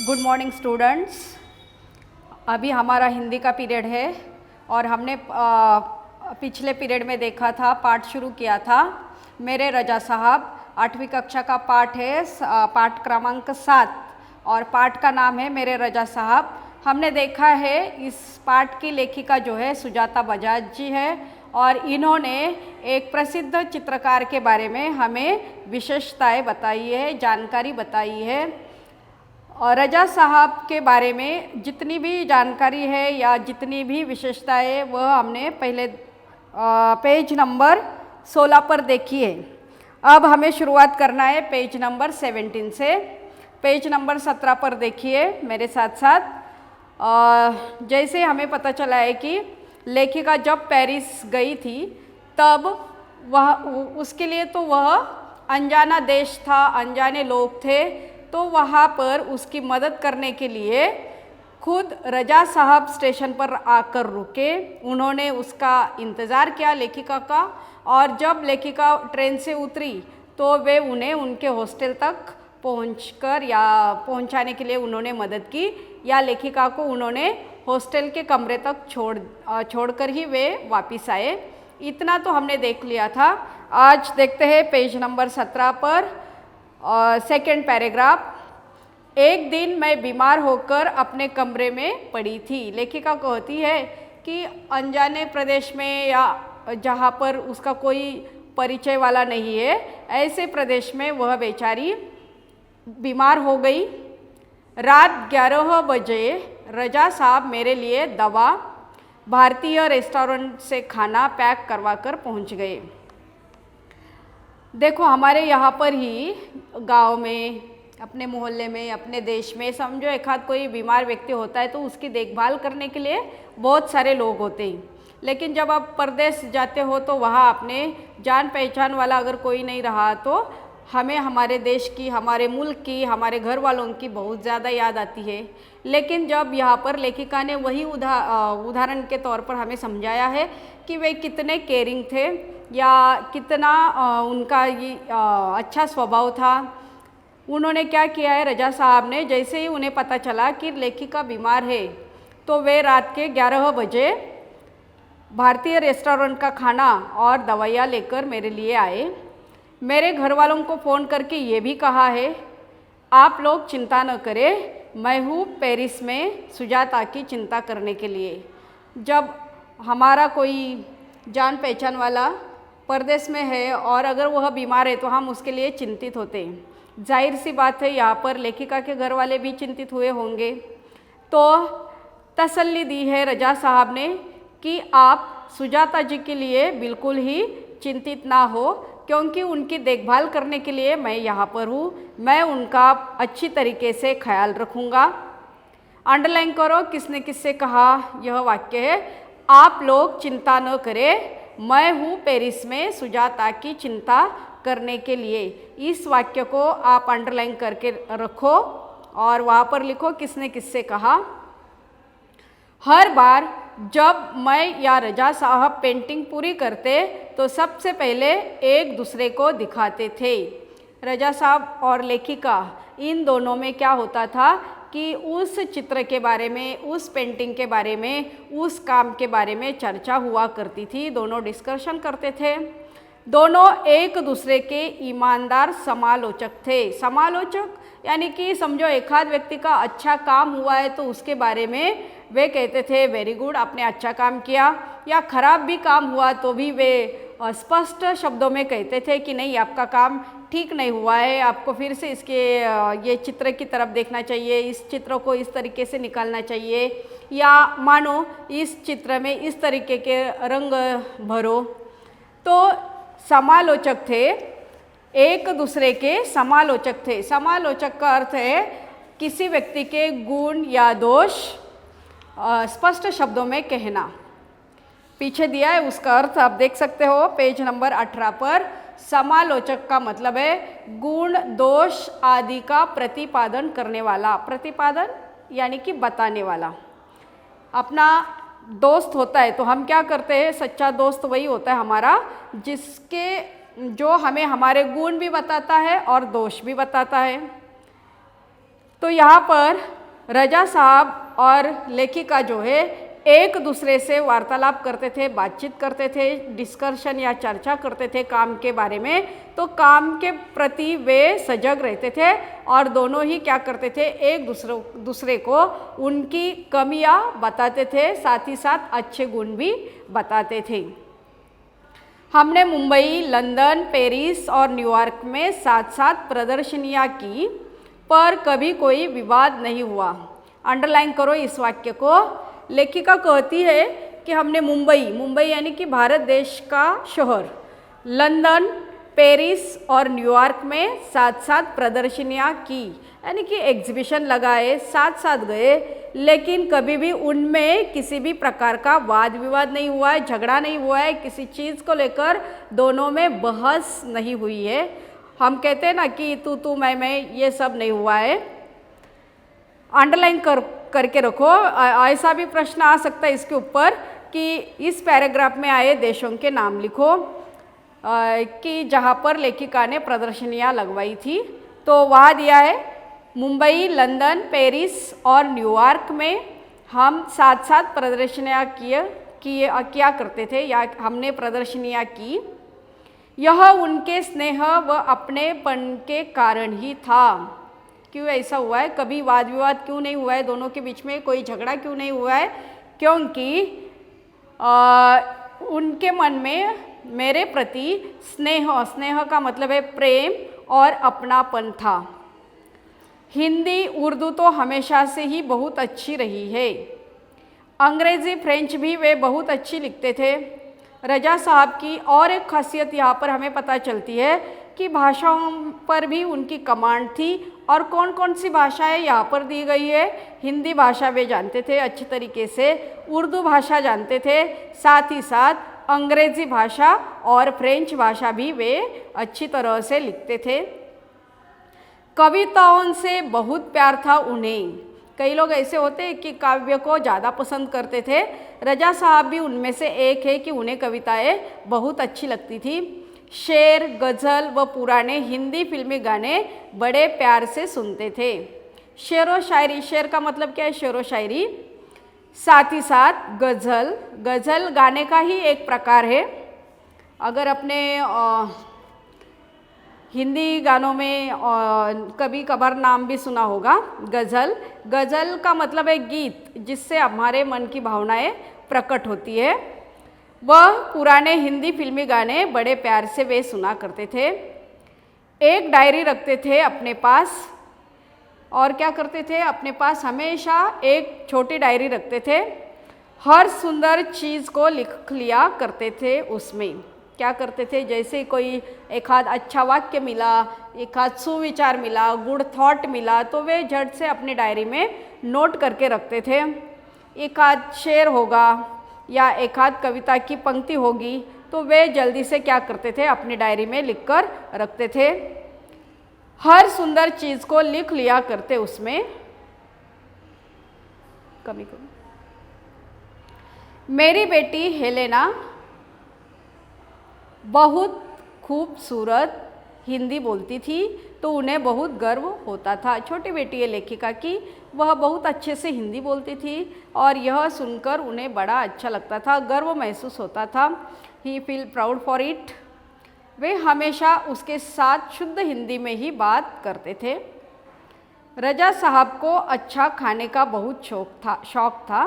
Good morning students. अभी हमारा हिंदी का पीरियड है और हमने पिछले पीरियड में देखा था, पाठ शुरू किया था मेरे रजा साहब। 8वीं कक्षा का पाठ है, पाठ क्रमांक 7 और पाठ का नाम है मेरे रजा साहब। हमने देखा है इस पाठ की लेखिका जो है सुजाता बजाज जी है और इन्होंने एक प्रसिद्ध चित्रकार के बारे में हमें विशेषताएं बताई है, जानकारी बताई है। और रजा साहब के बारे में जितनी भी जानकारी है या जितनी भी विशेषताएं वह हमने पहले पेज नंबर 16 पर देखी है। अब हमें शुरुआत करना है पेज नंबर 17 से। पेज नंबर 17 पर देखिए मेरे साथ साथ। जैसे हमें पता चला है कि लेखिका जब पेरिस गई थी तब वह उसके लिए तो वह अनजाना देश था, अनजाने लोग थे, तो वहाँ पर उसकी मदद करने के लिए खुद रजा साहब स्टेशन पर आकर रुके। उन्होंने उसका इंतज़ार किया लेखिका का, और जब लेखिका ट्रेन से उतरी तो वे उन्हें उनके हॉस्टल तक पहुंचकर या पहुंचाने के लिए उन्होंने मदद की, या लेखिका को उन्होंने हॉस्टल के कमरे तक छोड़कर ही वे वापस आए। इतना तो हमने देख लिया था। आज देखते हैं पेज नंबर 17 पर सेकेंड पैराग्राफ। एक दिन मैं बीमार होकर अपने कमरे में पड़ी थी। लेखिका कहती है कि अनजाने प्रदेश में या जहाँ पर उसका कोई परिचय वाला नहीं है, ऐसे प्रदेश में वह बेचारी बीमार हो गई। रात 11 बजे रजा साहब मेरे लिए दवा भारतीय रेस्टोरेंट से खाना पैक करवा कर पहुँच गए। देखो हमारे यहाँ पर ही गांव में, अपने मोहल्ले में, अपने देश में समझो एक आध कोई बीमार व्यक्ति होता है तो उसकी देखभाल करने के लिए बहुत सारे लोग होते हैं। लेकिन जब आप परदेश जाते हो तो वहाँ अपने जान पहचान वाला अगर कोई नहीं रहा तो हमें हमारे देश की, हमारे मुल्क की, हमारे घर वालों की बहुत ज़्यादा याद आती है। लेकिन जब यहाँ पर लेखिका ने वही उदाहरण के तौर पर हमें समझाया है कि वे कितने केयरिंग थे या कितना उनका ये अच्छा स्वभाव था। उन्होंने क्या किया है, रजा साहब ने जैसे ही उन्हें पता चला कि लेखिका बीमार है तो वे रात के 11 बजे भारतीय रेस्टोरेंट का खाना और दवाइयाँ लेकर मेरे लिए आए। मेरे घर वालों को फ़ोन करके ये भी कहा है, आप लोग चिंता न करें, मैं हूँ पेरिस में सुजाता की चिंता करने के लिए। जब हमारा कोई जान पहचान वाला परदेश में है और अगर वह बीमार है तो हम उसके लिए चिंतित होते हैं। जाहिर सी बात है यहाँ पर लेखिका के घर वाले भी चिंतित हुए होंगे। तो तसल्ली दी है रजा साहब ने कि आप सुजाता जी के लिए बिल्कुल ही चिंतित ना हो, क्योंकि उनकी देखभाल करने के लिए मैं यहाँ पर हूँ, मैं उनका अच्छी तरीके से ख्याल रखूँगा। अंडरलाइन करो किसने किससे कहा यह वाक्य है, आप लोग चिंता न करें, मैं हूँ पेरिस में सुजाता की चिंता करने के लिए। इस वाक्य को आप अंडरलाइन करके रखो और वहाँ पर लिखो किसने किससे कहा। हर बार जब मैं या रजा साहब पेंटिंग पूरी करते तो सबसे पहले एक दूसरे को दिखाते थे। रजा साहब और लेखिका इन दोनों में क्या होता था कि उस चित्र के बारे में, उस पेंटिंग के बारे में, उस काम के बारे में चर्चा हुआ करती थी। दोनों डिस्कशन करते थे। दोनों एक दूसरे के ईमानदार समालोचक थे। समालोचक यानी कि समझो एक आध व्यक्ति का अच्छा काम हुआ है तो उसके बारे में वे कहते थे वेरी गुड, आपने अच्छा काम किया, या खराब भी काम हुआ तो भी वे स्पष्ट शब्दों में कहते थे कि नहीं आपका काम ठीक नहीं हुआ है, आपको फिर से इसके ये चित्र की तरफ देखना चाहिए, इस चित्र को इस तरीके से निकालना चाहिए, या मानो इस चित्र में इस तरीके के रंग भरो। तो समालोचक थे, एक दूसरे के समालोचक थे। समालोचक का अर्थ है किसी व्यक्ति के गुण या दोष स्पष्ट शब्दों में कहना। पीछे दिया है उसका अर्थ आप देख सकते हो पेज नंबर 18 पर। समालोचक का मतलब है गुण दोष आदि का प्रतिपादन करने वाला। प्रतिपादन यानी कि बताने वाला। अपना दोस्त होता है तो हम क्या करते हैं, सच्चा दोस्त वही होता है हमारा जिसके जो हमें हमारे गुण भी बताता है और दोष भी बताता है। तो यहाँ पर रजा साहब और लेखिका जो है एक दूसरे से वार्तालाप करते थे, बातचीत करते थे, डिस्कशन या चर्चा करते थे काम के बारे में। तो काम के प्रति वे सजग रहते थे और दोनों ही क्या करते थे, एक दूसरे को उनकी कमियां बताते थे, साथ ही साथ अच्छे गुण भी बताते थे। हमने मुंबई, लंदन, पेरिस और न्यूयॉर्क में साथ साथ प्रदर्शनियां की, पर कभी कोई विवाद नहीं हुआ। अंडरलाइन करो इस वाक्य को। लेखिका कहती है कि हमने मुंबई यानी कि भारत देश का शहर, लंदन, पेरिस और न्यूयॉर्क में साथ साथ प्रदर्शनियां की, यानी कि एग्जीबिशन लगाए, साथ साथ गए, लेकिन कभी भी उनमें किसी भी प्रकार का वाद विवाद नहीं हुआ है, झगड़ा नहीं हुआ है, किसी चीज़ को लेकर दोनों में बहस नहीं हुई है। हम कहते हैं ना कि तू मैं, ये सब नहीं हुआ है। अंडरलाइन करके रखो। ऐसा भी प्रश्न आ सकता है इसके ऊपर कि इस पैराग्राफ में आए देशों के नाम लिखो कि जहाँ पर लेखिका ने प्रदर्शनियाँ लगवाई थी। तो वहाँ दिया है मुंबई, लंदन, पेरिस और न्यूयॉर्क में हम साथ साथ प्रदर्शनियाँ किया करते थे या हमने प्रदर्शनियाँ की। यह उनके स्नेह व अपनेपन के कारण ही था। क्यों ऐसा हुआ है, कभी वाद विवाद क्यों नहीं हुआ है, दोनों के बीच में कोई झगड़ा क्यों नहीं हुआ है? क्योंकि उनके मन में मेरे प्रति स्नेह का मतलब है प्रेम और अपनापन था। हिंदी उर्दू तो हमेशा से ही बहुत अच्छी रही है। अंग्रेज़ी फ्रेंच भी वे बहुत अच्छी लिखते थे। रजा साहब की और एक खासियत यहाँ पर हमें पता चलती है कि भाषाओं पर भी उनकी कमांड थी। और कौन कौन सी भाषाएं यहाँ पर दी गई है? हिंदी भाषा वे जानते थे अच्छी तरीके से, उर्दू भाषा जानते थे, साथ ही साथ अंग्रेज़ी भाषा और फ्रेंच भाषा भी वे अच्छी तरह से लिखते थे। कविताओं से बहुत प्यार था उन्हें। कई लोग ऐसे होते हैं कि काव्य को ज़्यादा पसंद करते थे। रजा साहब भी उनमें से एक है कि उन्हें कविताएं बहुत अच्छी लगती थी। शेर, गज़ल व पुराने हिंदी फिल्मी गाने बड़े प्यार से सुनते थे। शेर व शायरी, शेर का मतलब क्या है? शेर व शायरी। साथ ही साथ गज़ल गाने का ही एक प्रकार है। अगर अपने हिंदी गानों में कभी कभार नाम भी सुना होगा गज़ल का मतलब है गीत, जिससे हमारे मन की भावनाएं प्रकट होती है। वह पुराने हिंदी फिल्मी गाने बड़े प्यार से वे सुना करते थे। एक डायरी रखते थे अपने पास, और क्या करते थे? अपने पास हमेशा एक छोटी डायरी रखते थे। हर सुंदर चीज़ को लिख लिया करते थे। उसमें क्या करते थे? जैसे कोई एक आध अच्छा वाक्य मिला, एक आध सुविचार मिला, गुड थॉट मिला, तो वे झट से अपनी डायरी में नोट करके रखते थे। एक आध शेर होगा या एक आध कविता की पंक्ति होगी, तो वे जल्दी से क्या करते थे? अपनी डायरी में लिख कर रखते थे। हर सुंदर चीज़ को लिख लिया करते उसमें। कभी मेरी बेटी हेलेना बहुत खूबसूरत हिंदी बोलती थी, तो उन्हें बहुत गर्व होता था। छोटी बेटी है लेखिका की, वह बहुत अच्छे से हिंदी बोलती थी और यह सुनकर उन्हें बड़ा अच्छा लगता था, गर्व महसूस होता था। ही फील प्राउड फॉर इट। वे हमेशा उसके साथ शुद्ध हिंदी में ही बात करते थे। रजा साहब को अच्छा खाने का बहुत शौक था,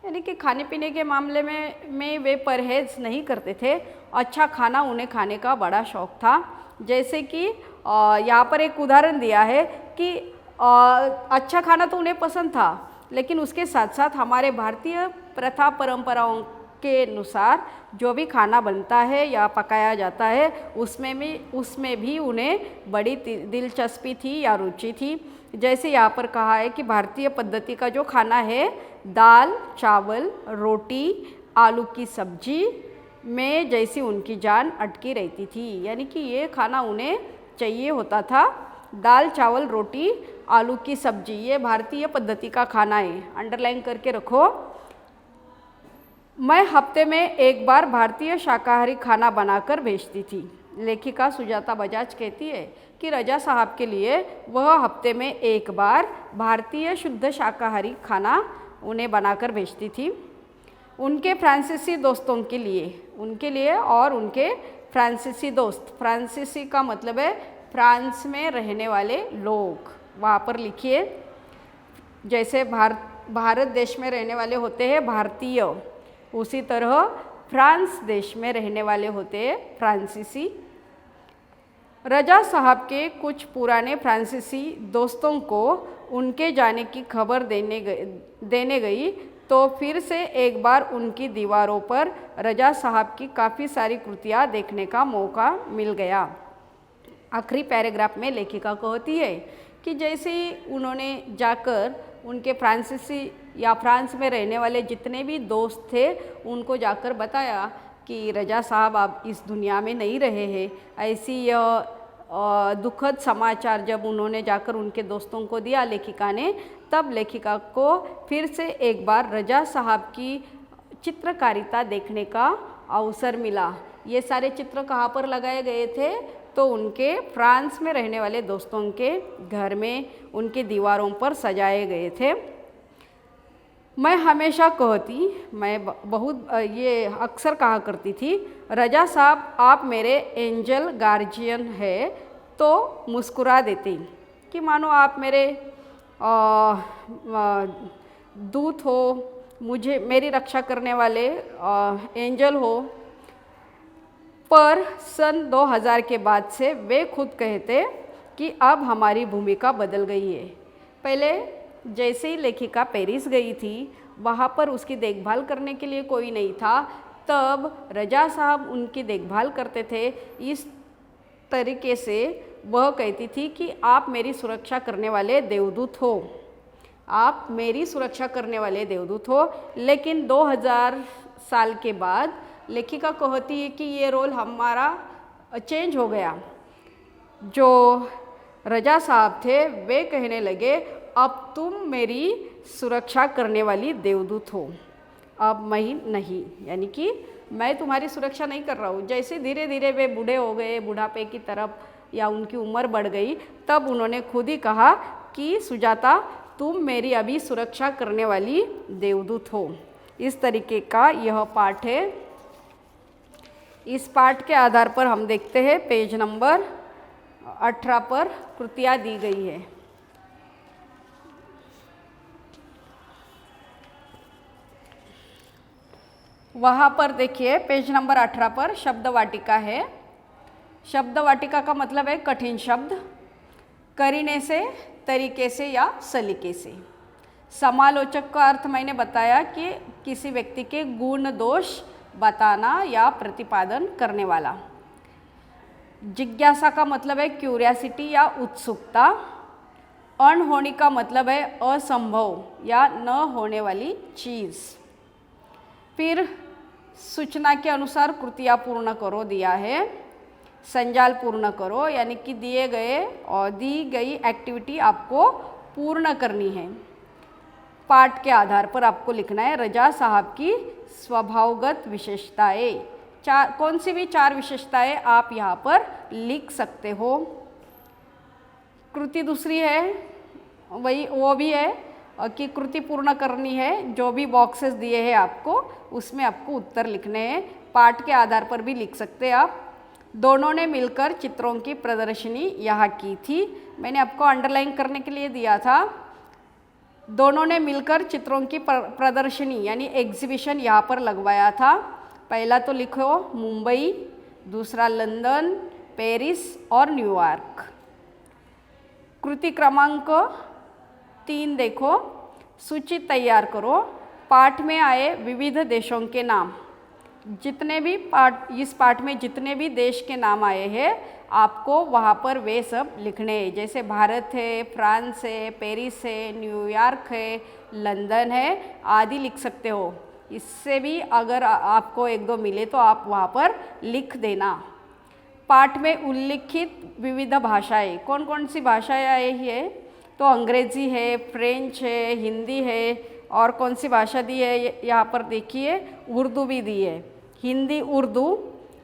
यानी कि खाने पीने के मामले में वे परहेज नहीं करते थे। अच्छा खाना उन्हें खाने का बड़ा शौक था। जैसे कि यहाँ पर एक उदाहरण दिया है कि अच्छा खाना तो उन्हें पसंद था, लेकिन उसके साथ साथ हमारे भारतीय प्रथा परंपराओं के अनुसार जो भी खाना बनता है या पकाया जाता है उसमें भी उन्हें बड़ी दिलचस्पी थी या रुचि थी। जैसे यहाँ पर कहा है कि भारतीय पद्धति का जो खाना है, दाल, चावल, रोटी, आलू की सब्जी में जैसी उनकी जान अटकी रहती थी, यानी कि ये खाना उन्हें चाहिए होता था। दाल, चावल, रोटी, आलू की सब्जी, ये भारतीय पद्धति का खाना है। अंडरलाइन करके रखो। मैं हफ्ते में एक बार भारतीय शाकाहारी खाना बनाकर भेजती थी, लेखिका सुजाता बजाज कहती है कि रजा साहब के लिए वह हफ्ते में एक बार भारतीय शुद्ध शाकाहारी खाना उन्हें बनाकर भेजती थी। उनके फ्रांसीसी दोस्तों के लिए और उनके फ्रांसीसी दोस्त, फ्रांसीसी का मतलब है फ्रांस में रहने वाले लोग, वहाँ पर लिखिए जैसे भारत देश में रहने वाले होते हैं भारतीय, उसी तरह फ्रांस देश में रहने वाले होते हैं फ्रांसीसी। रजा साहब के कुछ पुराने फ्रांसीसी दोस्तों को उनके जाने की खबर देने गई तो फिर से एक बार उनकी दीवारों पर रजा साहब की काफ़ी सारी कृतियाँ देखने का मौका मिल गया। आखिरी पैराग्राफ में लेखिका कहती है कि जैसे ही उन्होंने जाकर उनके फ्रांसीसी या फ्रांस में रहने वाले जितने भी दोस्त थे उनको जाकर बताया कि रजा साहब अब इस दुनिया में नहीं रहे हैं, ऐसी यह दुखद समाचार जब उन्होंने जाकर उनके दोस्तों को दिया लेखिका ने, तब लेखिका को फिर से एक बार रजा साहब की चित्रकारिता देखने का अवसर मिला। ये सारे चित्र कहाँ पर लगाए गए थे? तो उनके फ्रांस में रहने वाले दोस्तों के घर में उनकी दीवारों पर सजाए गए थे। मैं हमेशा मैं बहुत ये अक्सर कहा करती थी, रजा साहब आप मेरे एंजल गार्जियन है, तो मुस्कुरा देती कि मानो आप मेरे दूत हो, मेरी रक्षा करने वाले एंजल हो। पर सन 2000 के बाद से वे खुद कहते कि अब हमारी भूमिका बदल गई है। पहले जैसे ही लेखिका पेरिस गई थी, वहाँ पर उसकी देखभाल करने के लिए कोई नहीं था, तब रजा साहब उनकी देखभाल करते थे। इस तरीके से वह कहती थी कि आप मेरी सुरक्षा करने वाले देवदूत हो, आप मेरी सुरक्षा करने वाले देवदूत हो। लेकिन 2000 साल के बाद लेखिका कहती है कि ये रोल हमारा चेंज हो गया। जो रजा साहब थे वे कहने लगे अब तुम मेरी सुरक्षा करने वाली देवदूत हो, अब मैं नहीं, यानी कि मैं तुम्हारी सुरक्षा नहीं कर रहा हूँ। जैसे धीरे धीरे वे बूढ़े हो गए, बुढ़ापे की तरफ या उनकी उम्र बढ़ गई, तब उन्होंने खुद ही कहा कि सुजाता तुम मेरी अभी सुरक्षा करने वाली देवदूत हो। इस तरीके का यह पाठ है। इस पाठ के आधार पर हम देखते हैं पेज नंबर 18 पर कृतियाँ दी गई है। वहाँ पर देखिए पेज नंबर 18 पर शब्द वाटिका है। शब्द वाटिका का मतलब है कठिन शब्द, करीने से, तरीके से या सलीके से। समालोचक का अर्थ मैंने बताया कि किसी व्यक्ति के गुण दोष बताना या प्रतिपादन करने वाला। जिज्ञासा का मतलब है क्यूरियासिटी या उत्सुकता। अनहोनी का मतलब है असंभव या न होने वाली चीज़। फिर सूचना के अनुसार कृतियाँ पूर्ण करो दिया है। संजाल पूर्ण करो, यानी कि दिए गए और दी गई एक्टिविटी आपको पूर्ण करनी है। पाठ के आधार पर आपको लिखना है रजा साहब की स्वभावगत विशेषताएं। कौन सी भी 4 विशेषताएं आप यहाँ पर लिख सकते हो। कृति दूसरी है, वो भी है कि कृति पूर्ण करनी है। जो भी बॉक्सेस दिए हैं आपको, उसमें आपको उत्तर लिखने हैं। पाठ के आधार पर भी लिख सकते हैं आप। दोनों ने मिलकर चित्रों की प्रदर्शनी यहाँ की थी। मैंने आपको अंडरलाइन करने के लिए दिया था। दोनों ने मिलकर चित्रों की प्रदर्शनी यानी एग्जीबिशन यहाँ पर लगवाया था। पहला तो लिखो मुंबई, दूसरा लंदन, पेरिस और न्यूयॉर्क। कृति क्रमांक 3 देखो, सूची तैयार करो। पाठ में आए विविध देशों के नाम। जितने भी इस पाठ में जितने भी देश के नाम आए हैं आपको वहाँ पर वे सब लिखने हैं। जैसे भारत है, फ्रांस है, पेरिस है, न्यूयॉर्क है, लंदन है आदि लिख सकते हो। इससे भी अगर आपको 1-2 मिले तो आप वहाँ पर लिख देना। पाठ में उल्लिखित विविध भाषाएं, कौन कौन सी भाषाएं आई है? तो अंग्रेज़ी है, फ्रेंच है, हिंदी है, और कौन सी भाषा दी है यहाँ पर देखिए, उर्दू भी दी है। हिंदी, उर्दू,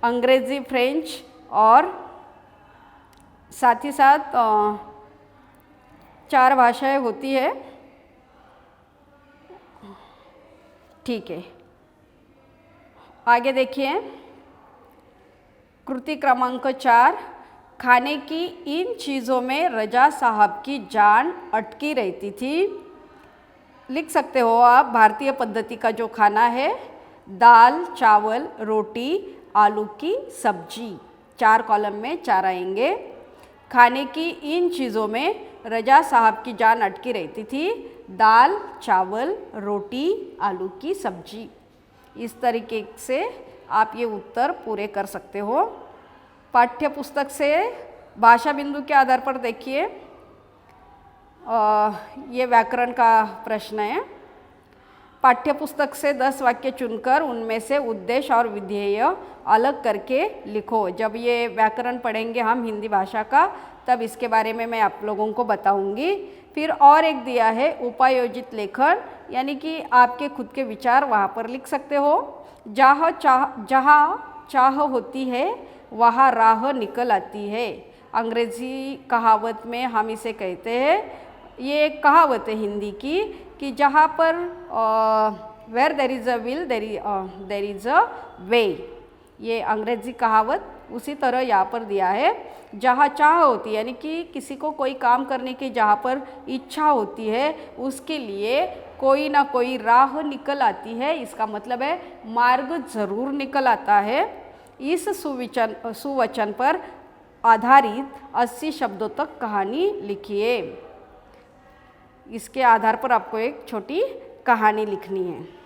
अंग्रेज़ी, फ्रेंच और साथ ही साथ 4 भाषाएं होती है। ठीक है, आगे देखिए कृति क्रमांक 4, खाने की इन चीज़ों में रजा साहब की जान अटकी रहती थी। लिख सकते हो आप भारतीय पद्धति का जो खाना है, दाल, चावल, रोटी, आलू की सब्जी, 4 कॉलम में 4 आएंगे। खाने की इन चीज़ों में रजा साहब की जान अटकी रहती थी, दाल, चावल, रोटी, आलू की सब्जी। इस तरीके से आप ये उत्तर पूरे कर सकते हो। पाठ्य पुस्तक से भाषा बिंदु के आधार पर देखिए, ये व्याकरण का प्रश्न है। पाठ्य पुस्तक से 10 वाक्य चुनकर उनमें से उद्देश्य और विधेय अलग करके लिखो। जब ये व्याकरण पढ़ेंगे हम हिंदी भाषा का, तब इसके बारे में मैं आप लोगों को बताऊंगी। फिर और एक दिया है उपायोजित लेखन, यानी कि आपके खुद के विचार वहाँ पर लिख सकते हो। जहाँ चाह होती है वहाँ राह निकल आती है। अंग्रेजी कहावत में हम इसे कहते हैं, ये एक कहावत है हिंदी की, कि जहाँ पर where there is a will there is a way. ये अंग्रेजी कहावत उसी तरह यहाँ पर दिया है। जहाँ चाह होती है, यानी कि किसी को कोई काम करने की जहाँ पर इच्छा होती है, उसके लिए कोई ना कोई राह निकल आती है। इसका मतलब है मार्ग जरूर निकल आता है। इस सुवचन पर आधारित 80 शब्दों तक कहानी लिखिए। इसके आधार पर आपको एक छोटी कहानी लिखनी है।